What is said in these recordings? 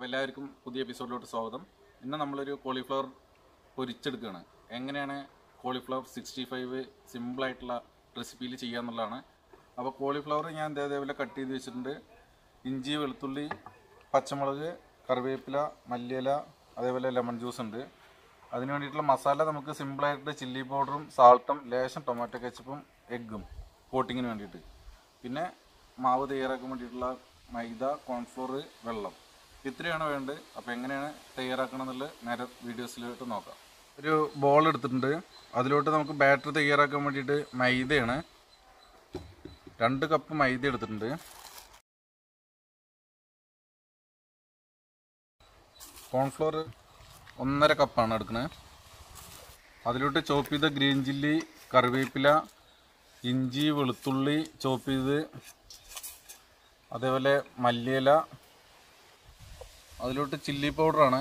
എല്ലാവർക്കും പുതിയ എപ്പിസോഡിലോട്ട് സ്വാഗതം. ഇന്ന് നമ്മളൊരു കോളിഫ്ലവർ പൊരിച്ചെടുക്കുകയാണ്. എങ്ങനെയാണ് കോളിഫ്ലവർ 65 സിമ്പിളായിട്ടുള്ള റെസിപ്പിയിൽ ചെയ്യുക എന്നുള്ളതാണ്. അപ്പോൾ കോളിഫ്ലവർ ഞാൻ അതേപോലെ കട്ട് ചെയ്ത് വെച്ചിട്ടുണ്ട്. ഇഞ്ചി, വെളുത്തുള്ളി, പച്ചമുളക്, കറിവേപ്പില, മല്ലിയില, അതേപോലെ ലെമൺ ജ്യൂസ് ഉണ്ട്. അതിന് വേണ്ടിയിട്ടുള്ള മസാല നമുക്ക് സിമ്പിളായിട്ട് ചില്ലി പൗഡറും സാൾട്ടും ലേശം ടൊമാറ്റോ കെച്ചപ്പും എഗ്ഗും കോട്ടിങ്ങിന് വേണ്ടിയിട്ട്, പിന്നെ മാവ് തയ്യാറാക്കാൻ വേണ്ടിയിട്ടുള്ള മൈദ, കോൺഫ്ലോർ, വെള്ളം, ഇത്രയാണ് വേണ്ടത്. അപ്പോൾ എങ്ങനെയാണ് തയ്യാറാക്കണം എന്നുള്ളത് നേരെ വീഡിയോസിലോട്ട് നോക്കാം. ഒരു ബോൾ എടുത്തിട്ടുണ്ട്. അതിലോട്ട് നമുക്ക് ബാറ്റർ തയ്യാറാക്കാൻ വേണ്ടിയിട്ട് മൈദയാണ് 2 കപ്പ് മൈദ എടുത്തിട്ടുണ്ട്. കോൺഫ്ലോർ 1.5 കപ്പാണ് എടുക്കുന്നത്. അതിലോട്ട് ചോപ്പ് ചെയ്ത ഗ്രീൻ ചില്ലി, കറിവേപ്പില, ഇഞ്ചി, വെളുത്തുള്ളി ചോപ്പ് ചെയ്ത്, അതേപോലെ മല്ലിയില, അതിലോട്ട് ചില്ലി പൗഡറാണ്,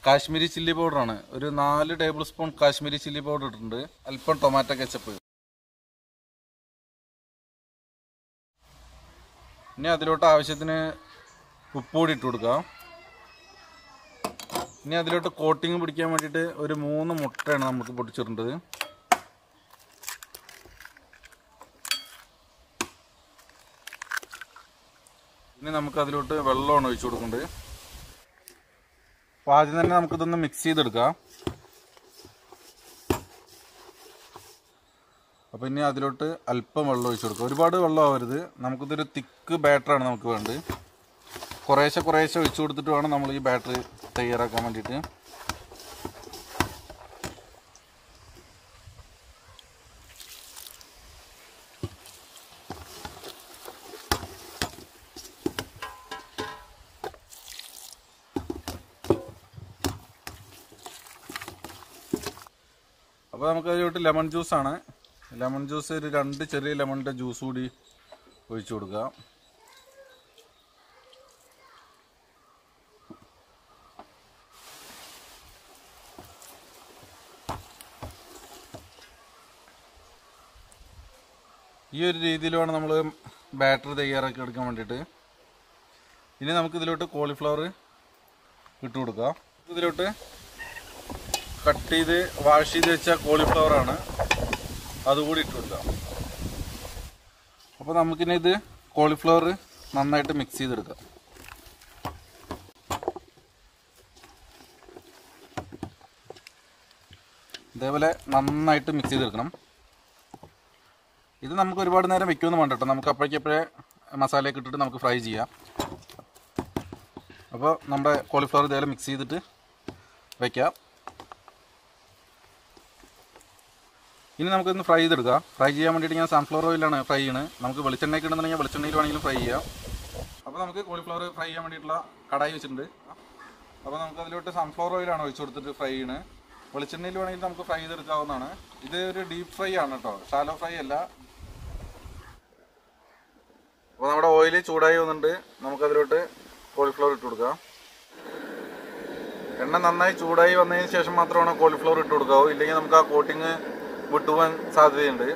കാശ്മീരി ചില്ലി പൗഡറാണ്, ഒരു 4 table spoon Kashmiri chilli powder ഇട്ടിട്ടുണ്ട്. അല്പം ടൊമാറ്റോ കെച്ചപ്പ്. ഇനി അതിലോട്ട് ആവശ്യത്തിന് ഉപ്പ് കൂടി ഇട്ട് കൊടുക്കാം. ഇനി അതിലോട്ട് കോട്ടിങ് പിടിക്കാൻ വേണ്ടിയിട്ട് ഒരു 3 മുട്ടയാണ് നമുക്ക് പൊട്ടിച്ചിടേണ്ടത്. ഇനി നമുക്ക് അതിലോട്ട് വെള്ളമാണ് ഒഴിച്ചു കൊടുക്കേണ്ടത്. അപ്പോൾ ആദ്യം തന്നെ നമുക്കിതൊന്ന് മിക്സ് ചെയ്തെടുക്കാം. അപ്പോൾ ഇനി അതിലോട്ട് അല്പം വെള്ളം ഒഴിച്ചു കൊടുക്കുക. ഒരുപാട് വെള്ളം ആവരുത്. നമുക്കിതൊരു തിക്ക് ബാറ്ററാണ് നമുക്ക് വേണ്ടത്. കുറേശ്ശെ ഒഴിച്ചു കൊടുത്തിട്ട് വേണം നമ്മൾ ഈ ബാറ്ററി തയ്യാറാക്കാൻ വേണ്ടിയിട്ട്. അപ്പോൾ നമുക്ക് അതിലോട്ട് ലെമൺ ജ്യൂസാണ്. ലെമൺ ജ്യൂസ് ഒരു 2 ചെറിയ ലെമണിൻ്റെ ജ്യൂസ് കൂടി ഒഴിച്ചു കൊടുക്കുക. ഈ ഒരു രീതിയിലാണ് നമ്മൾ ബാറ്റർ തയ്യാറാക്കി എടുക്കാൻ വേണ്ടിയിട്ട്. ഇനി നമുക്കിതിലോട്ട് കോളിഫ്ലവർ ഇട്ട് കൊടുക്കാം. ഇതിലോട്ട് കട്ട് ചെയ്ത് വാഷ് ചെയ്ത് വെച്ച കോളിഫ്ലവറാണ്, അതുകൂടി ഇട്ട് കൊടുക്കാം. അപ്പോൾ നമുക്കിനി ഇത് കോളിഫ്ലവർ നന്നായിട്ട് മിക്സ് ചെയ്തെടുക്കാം. ഇതേപോലെ നന്നായിട്ട് മിക്സ് ചെയ്തെടുക്കണം. ഇത് നമുക്ക് ഒരുപാട് നേരം വെക്കുമെന്ന് വേണ്ട കേട്ടോ. നമുക്ക് അപ്പോഴേക്കപ്പോഴേ മസാലയൊക്കെ ഇട്ടിട്ട് നമുക്ക് ഫ്രൈ ചെയ്യാം. അപ്പോൾ നമ്മുടെ കോളിഫ്ലവർ ഇതേപോലെ മിക്സ് ചെയ്തിട്ട് വയ്ക്കാം. ഇനി നമുക്കിന്ന് ഫ്രൈ ചെയ്തെടുക്കാം. ഫ്രൈ ചെയ്യാൻ വേണ്ടിയിട്ട് ഞാൻ സൺഫ്ലവർ ഓയിലാണ് ഫ്രൈ ചെയ്യുന്നത്. നമുക്ക് വെളിച്ചെണ്ണയ്ക്ക് ഇടുന്നുണ്ടെങ്കിൽ വെളിച്ചെണ്ണയിൽ വേണമെങ്കിലും ഫ്രൈ ചെയ്യാം. അപ്പോൾ നമുക്ക് കോളിഫ്ലവർ ഫ്രൈ ചെയ്യാൻ വേണ്ടിയിട്ടുള്ള കടായി വെച്ചിട്ടുണ്ട്. അപ്പോൾ നമുക്ക് അതിലോട്ട് സൺഫ്ലവർ ഓയിലാണ് ഒഴിച്ചു കൊടുത്തിട്ട് ഫ്രൈ ചെയ്യണത്. വെളിച്ചെണ്ണയിൽ വേണമെങ്കിൽ നമുക്ക് ഫ്രൈ ചെയ്തെടുക്കാവുന്നതാണ്. ഇത് ഒരു ഡീപ്പ് ഫ്രൈ ആണ് കേട്ടോ, ഷാലോ ഫ്രൈ അല്ല. അപ്പോൾ നമ്മുടെ ഓയിൽ ചൂടായി വന്നിട്ടുണ്ട്. നമുക്കതിലോട്ട് കോളിഫ്ലവർ ഇട്ട് കൊടുക്കാം. എണ്ണ നന്നായി ചൂടായി വന്നതിന് ശേഷം മാത്രമാണ് കോളിഫ്ലവർ ഇട്ട് കൊടുക്കാവൂ. ഇല്ലെങ്കിൽ നമുക്ക് ആ കോട്ടിങ് വിട്ടുപോകാൻ സാധ്യതയുണ്ട്.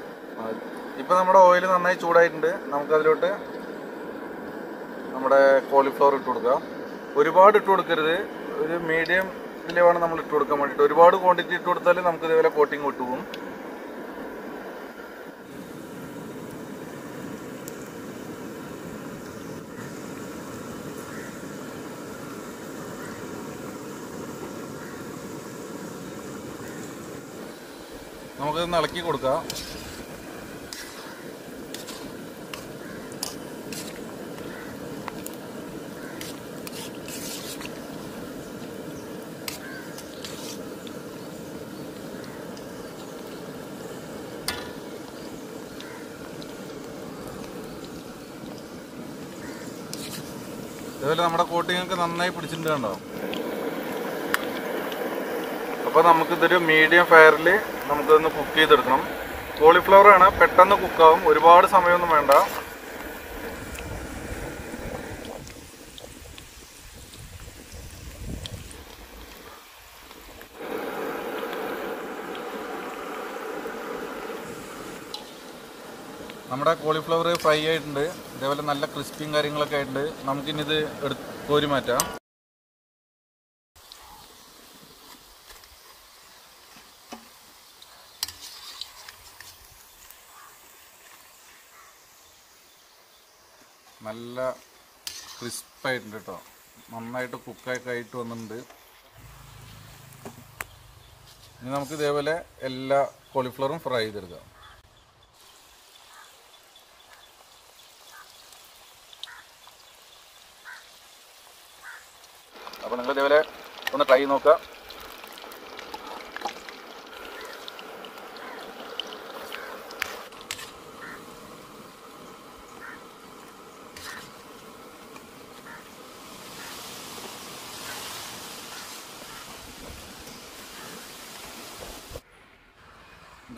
ഇപ്പോൾ നമ്മുടെ ഓയിൽ നന്നായി ചൂടായിട്ടുണ്ട്. നമുക്കതിലോട്ട് നമ്മുടെ കോളിഫ്ലവർ ഇട്ട് കൊടുക്കാം. ഒരുപാട് ഇട്ട് കൊടുക്കരുത്, ഒരു മീഡിയം ഇതിൽ വേണം നമ്മൾ ഇട്ട് കൊടുക്കാൻ വേണ്ടിയിട്ട്. ഒരുപാട് ക്വാണ്ടിറ്റി ഇട്ട് കൊടുത്താൽ നമുക്ക് ഇതേപോലെ കോട്ടിങ് വിട്ടുപോകും. നമുക്കിതൊന്ന് ഇളക്കി കൊടുക്കാം. ഇതുപോലെ നമ്മുടെ കോട്ടിങ്ങൊക്കെ നന്നായി പിടിച്ചിട്ടുണ്ട് കണ്ടോ. അപ്പോൾ നമുക്കിതൊരു മീഡിയം ഫയറിൽ നമുക്കിതൊന്ന് കുക്ക് ചെയ്തെടുക്കണം. കോളിഫ്ലവറാണ്, പെട്ടെന്ന് കുക്കാവും, ഒരുപാട് സമയമൊന്നും വേണ്ട. നമ്മുടെ കോളിഫ്ലവർ ഫ്രൈ ആയിട്ടുണ്ട്. ഇതേപോലെ നല്ല ക്രിസ്പിയും കാര്യങ്ങളൊക്കെ ആയിട്ടുണ്ട്. നമുക്കിനി ഇത് കോരി മാറ്റാം. നല്ല ക്രിസ്പായിട്ടുണ്ട് കേട്ടോ, നന്നായിട്ട് കുക്കൊക്കെ ആയിട്ട് വന്നിട്ടുണ്ട്. ഇനി നമുക്ക് ഇതേപോലെ എല്ലാ കോളിഫ്ലവറും ഫ്രൈ ചെയ്തെടുക്കാം. അപ്പോൾ നിങ്ങൾ ഇതേപോലെ ഒന്ന് ട്രൈ ചെയ്ത് നോക്കുക.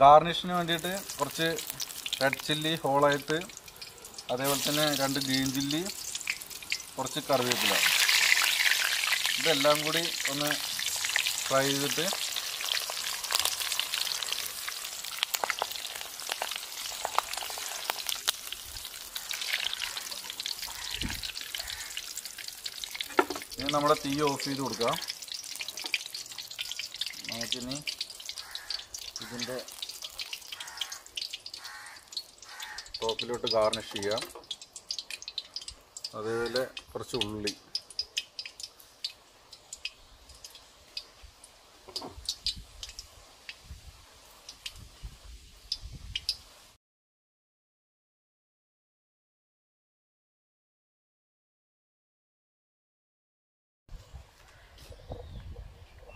ഗാർണിഷിന് വേണ്ടിയിട്ട് കുറച്ച് റെഡ് ചില്ലി ഹോളായിട്ട്, അതേപോലെ തന്നെ 2 ഗ്രീൻ ചില്ലി, കുറച്ച് കറിവേപ്പില, ഇതെല്ലാം കൂടി ഒന്ന് ഫ്രൈ ചെയ്തിട്ട് ഇനി നമ്മുടെ തീ ഓഫ് ചെയ്ത് കൊടുക്കാം. നമുക്കിനി ഇതിൻ്റെ ടോപ്പിലോട്ട് ഗാർണിഷ് ചെയ്യാം. അതേപോലെ കുറച്ച് ഉള്ളി,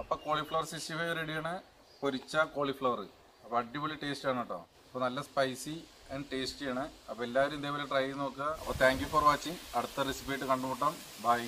അപ്പോൾ കോളിഫ്ലവർ 65 റെഡിയാണ്. പൊരിച്ച കോളിഫ്ലവർ. അപ്പോൾ അടിപൊളി ടേസ്റ്റാണ് കേട്ടോ. അപ്പോൾ നല്ല സ്പൈസി ആൻഡ് ടേസ്റ്റിയാണ്. അപ്പോൾ എല്ലാവരും ഇതേപോലെ ട്രൈ ചെയ്ത് നോക്കുക. അപ്പോൾ താങ്ക് യു ഫോർ വാച്ചിങ്. അടുത്ത റെസിപ്പി ആയിട്ട് കണ്ടുമുട്ടാം. ബൈ.